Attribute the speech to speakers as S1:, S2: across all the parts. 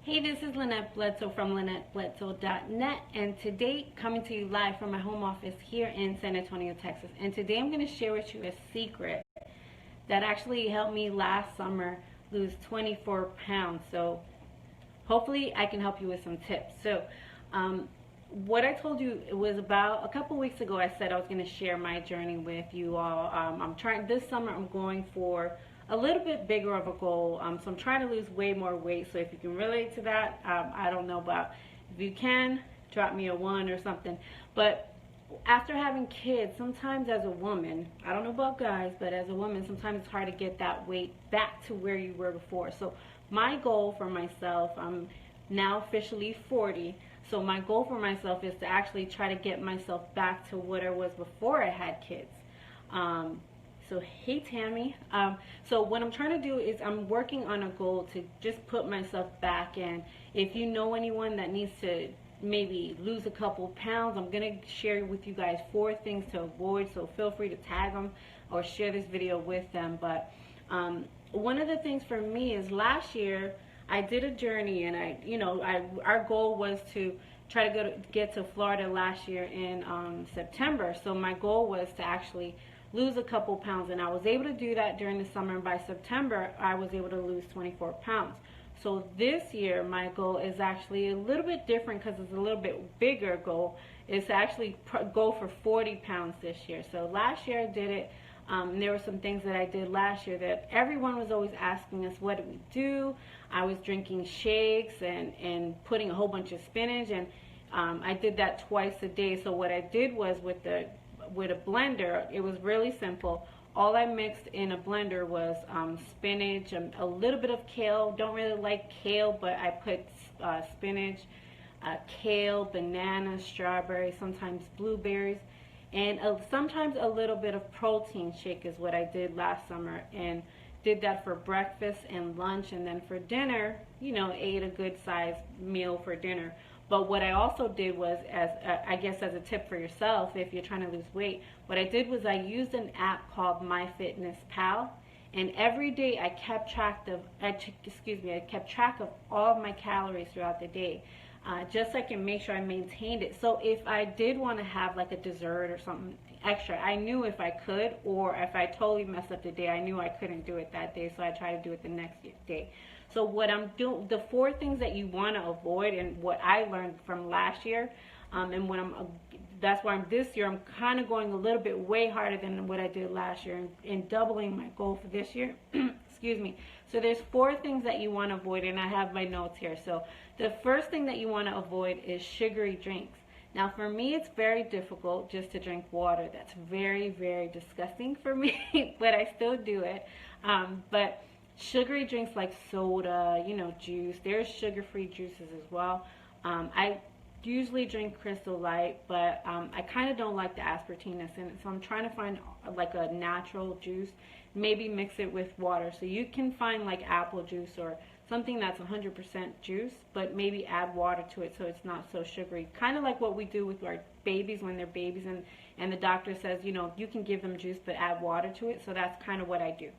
S1: Hey, this is Lynette Bledsoe from LynetteBledsoe.net, and today coming to you live from my home office here in San Antonio, Texas. And today I'm going to share with you a secret that actually helped me last summer lose 24 pounds. So hopefully I can help you with some tips. What I told you, it was about a couple weeks ago. I said I was going to share my journey with you all. I'm trying this summer. I'm going for a little bit bigger of a goal. So I'm trying to lose way more weight. So if you can relate to that, I don't know about, if you can, drop me a 1 or something. But after having kids, sometimes as a woman, I don't know about guys, but as a woman, sometimes it's hard to get that weight back to where you were before. So my goal for myself, I'm now officially 40. So my goal for myself is to actually try to get myself back to what I was before I had kids. So hey Tammy. So what I'm trying to do is I'm working on a goal to just put myself back in. If you know anyone that needs to maybe lose a couple pounds, I'm going to share with you guys 4 things to avoid. So feel free to tag them or share this video with them. But one of the things for me is last year I did a journey, and our goal was to try to get to Florida last year in September. So my goal was to actually lose a couple pounds, and I was able to do that during the summer, and by September I was able to lose 24 pounds. So this year my goal is actually a little bit different because it's a little bit bigger goal. Is to actually go for 40 pounds this year. So last year I did it. There were some things that I did last year that everyone was always asking us, what do we do? I was drinking shakes and putting a whole bunch of spinach, and I did that twice a day. So what I did was with a blender, it was really simple. All I mixed in a blender was spinach, a little bit of kale. Don't really like kale, but I put spinach, kale, banana, strawberry, sometimes blueberries, and sometimes a little bit of protein shake is what I did last summer, and did that for breakfast and lunch, and then for dinner, ate a good sized meal for dinner. But what I also did was, I guess as a tip for yourself, if you're trying to lose weight, what I did was I used an app called MyFitnessPal, and every day I kept track of all of my calories throughout the day, just so I can make sure I maintained it. So if I did want to have like a dessert or something extra, I knew if I could, or if I totally messed up the day, I knew I couldn't do it that day, so I tried to do it the next day. So what I'm doing, the 4 things that you want to avoid, and what I learned from last year, and that's why this year I'm kind of going a little bit way harder than what I did last year, and doubling my goal for this year. Excuse me. So there's 4 things that you want to avoid, and I have my notes here. So the first thing that you want to avoid is sugary drinks. Now for me, it's very difficult just to drink water. That's very, very disgusting for me, but I still do it. But sugary drinks like soda, juice, there's sugar-free juices as well. I usually drink Crystal Light, but I kind of don't like the aspartame that's in it, so I'm trying to find like a natural juice, maybe mix it with water. So you can find like apple juice or something that's 100% juice, but maybe add water to it so it's not so sugary. Kind of like what we do with our babies when they're babies, and the doctor says, you can give them juice but add water to it. So that's kind of what I do.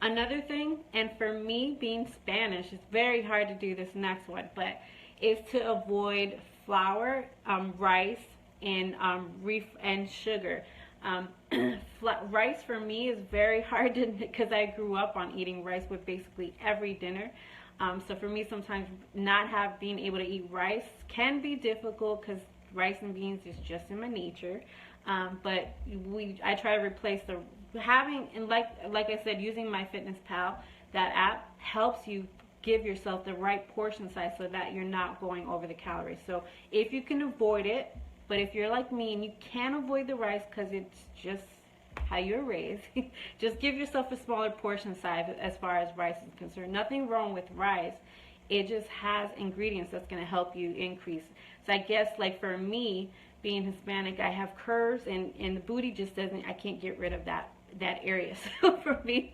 S1: Another thing, and for me being Spanish, it's very hard to do this next one, but is to avoid flour, rice, and sugar. Rice for me is very hard to, because I grew up on eating rice with basically every dinner. So for me, sometimes not being able to eat rice can be difficult because rice and beans is just in my nature. But I try to replace and like I said, using MyFitnessPal, that app helps you give yourself the right portion size so that you're not going over the calories. So if you can avoid it, but if you're like me and you can't avoid the rice because it's just how you're raised, just give yourself a smaller portion size as far as rice is concerned. Nothing wrong with rice. It just has ingredients that's going to help you increase. So I guess like for me, being Hispanic, I have curves, and the booty just doesn't, I can't get rid of that area. So for me,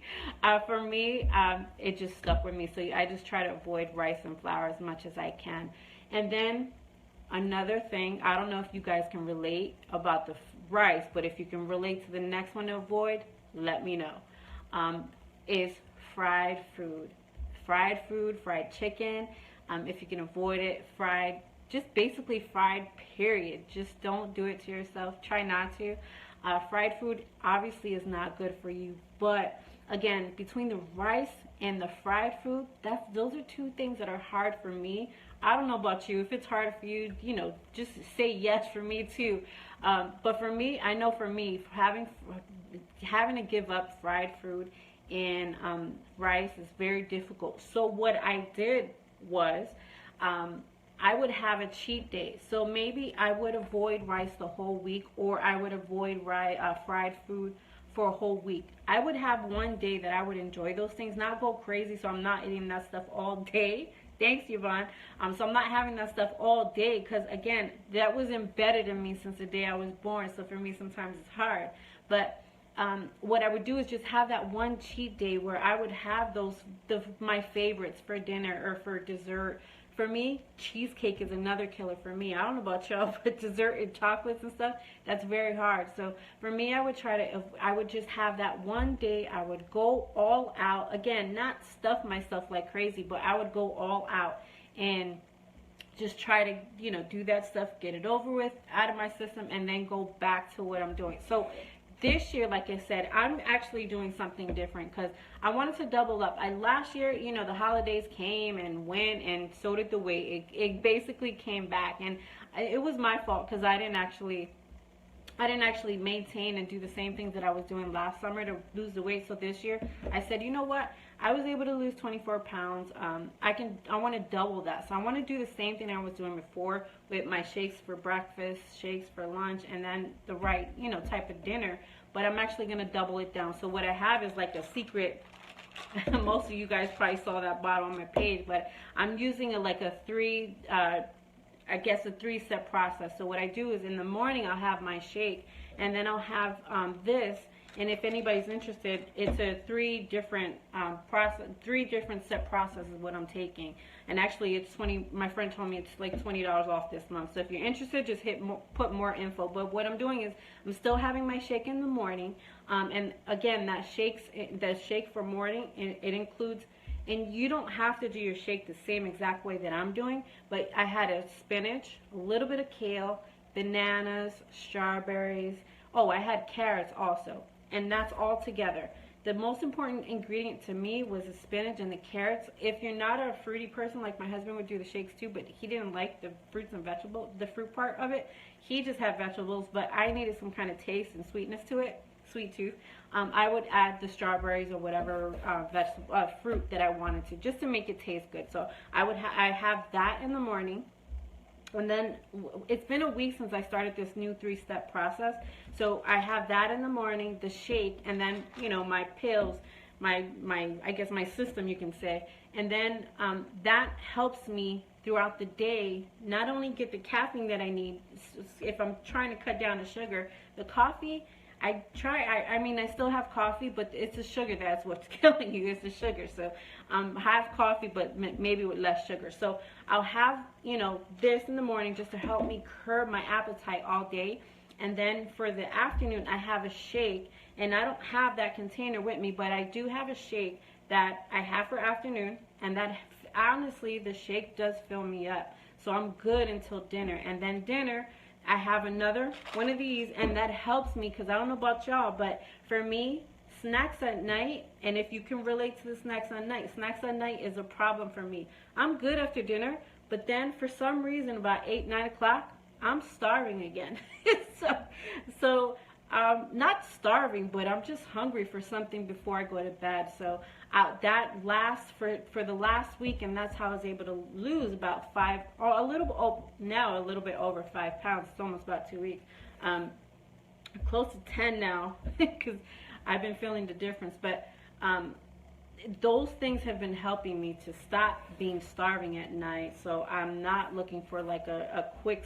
S1: it just stuck with me. So I just try to avoid rice and flour as much as I can. And then another thing, I don't know if you guys can relate about the rice, but if you can relate to the next one to avoid, let me know, is fried food. fried food, fried chicken, if you can avoid it, fried, just basically fried, period. Just don't do it to yourself. Try not to. Fried food obviously is not good for you, but again, between the rice and the fried food, those are two things that are hard for me. I don't know about you. If it's hard for you, you know, just say yes for me too. But for me, I know for me, having to give up fried food and rice is very difficult. So what I did was I would have a cheat day. So maybe I would avoid rice the whole week, or I would avoid fried food for a whole week. I would have one day that I would enjoy those things, not go crazy, so I'm not eating that stuff all day. Thanks, Yvonne. So I'm not having that stuff all day, because again, that was embedded in me since the day I was born. So for me, sometimes it's hard. But what I would do is just have that one cheat day where I would have my favorites for dinner or for dessert. For me, cheesecake is another killer for me. I don't know about y'all, but dessert and chocolates and stuff, that's very hard. So for me, I would just have that one day. I would go all out. Again, not stuff myself like crazy, but I would go all out and just try to, you know, do that stuff, get it over with, out of my system, and then go back to what I'm doing. So this year, like I said, I'm actually doing something different because I wanted to double up. Last year, you know, the holidays came and went, and so did the weight. It basically came back, and it was my fault because I didn't actually maintain and do the same things that I was doing last summer to lose the weight. So this year, I said, you know what? I was able to lose 24 pounds. I want to double that. So I want to do the same thing I was doing before with my shakes for breakfast, shakes for lunch, and then the right, you know, type of dinner. But I'm actually going to double it down. So what I have is like a secret. Most of you guys probably saw that bottle on my page, but I'm using a three-step process. So what I do is in the morning I'll have my shake, and then I'll have this. And if anybody's interested, it's a three different step process is what I'm taking. And actually, it's 20. My friend told me it's like $20 off this month. So if you're interested, just put more info. But what I'm doing is I'm still having my shake in the morning. And again, that shake for morning, it includes. And you don't have to do your shake the same exact way that I'm doing, but I had a spinach, a little bit of kale, bananas, strawberries. Oh, I had carrots also. And that's all together. The most important ingredient to me was the spinach and the carrots. If you're not a fruity person, like my husband would do the shakes too, but he didn't like the fruits and vegetables, the fruit part of it. He just had vegetables, but I needed some kind of taste and sweetness to it, sweet tooth. I would add the strawberries or whatever fruit that I wanted to, just to make it taste good. So I have that in the morning. And then it's been a week since I started this new three-step process. So I have that in the morning, the shake, and then, you know, my pills, I guess my system, you can say. And then that helps me throughout the day not only get the caffeine that I need if I'm trying to cut down the sugar. The coffee, I mean, I still have coffee, but it's the sugar that's what's killing you. It's the sugar. So have coffee, but maybe with less sugar. So I'll have, you know, this in the morning just to help me curb my appetite all day. And then for the afternoon, I have a shake. And I don't have that container with me, but I do have a shake that I have for afternoon. And that, honestly, the shake does fill me up. So I'm good until dinner. And then dinner, I have another one of these, and that helps me because I don't know about y'all, but for me, snacks at night, and if you can relate to the snacks at night is a problem for me. I'm good after dinner, but then for some reason about 8, 9 o'clock, I'm starving again. so not starving, but I'm just hungry for something before I go to bed. So that lasts for the last week, and that's how I was able to lose about 5, or a little bit over 5 pounds. It's almost about 2 weeks. Close to 10 now because I've been feeling the difference. But those things have been helping me to stop being starving at night. So I'm not looking for like a quick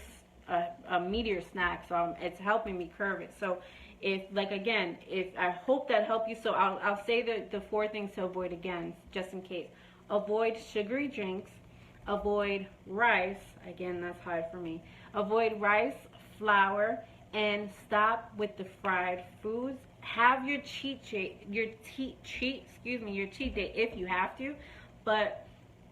S1: a meteor snack. So it's helping me curb it. So if I hope that helped you. So I'll say the 4 things to avoid again, just in case. Avoid sugary drinks. Avoid rice. Again, that's hard for me. Avoid rice, flour, and stop with the fried foods. Have your cheat day if you have to, but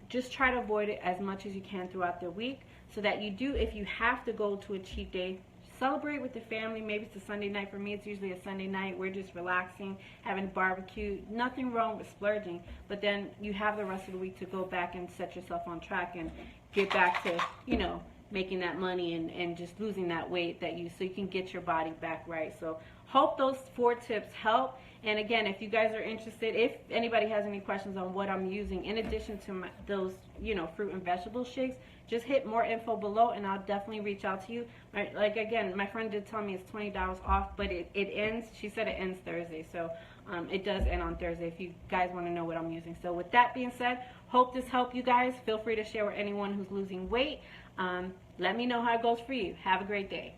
S1: just try to avoid it as much as you can throughout the week, so that you do, if you have to go to a cheat day, celebrate with the family. Maybe it's a Sunday night. For me, it's usually a Sunday night. We're just relaxing, having a barbecue. Nothing wrong with splurging, but then you have the rest of the week to go back and set yourself on track and get back to, you know, making that money and just losing that weight so you can get your body back right. So hope those 4 tips help. And again, if you guys are interested, if anybody has any questions on what I'm using in addition to those, you know, fruit and vegetable shakes, just hit more info below and I'll definitely reach out to you. Like again, my friend did tell me it's $20 off, but it ends, she said it ends Thursday. So it does end on Thursday if you guys want to know what I'm using. So with that being said, hope this helped you guys. Feel free to share with anyone who's losing weight. Let me know how it goes for you. Have a great day.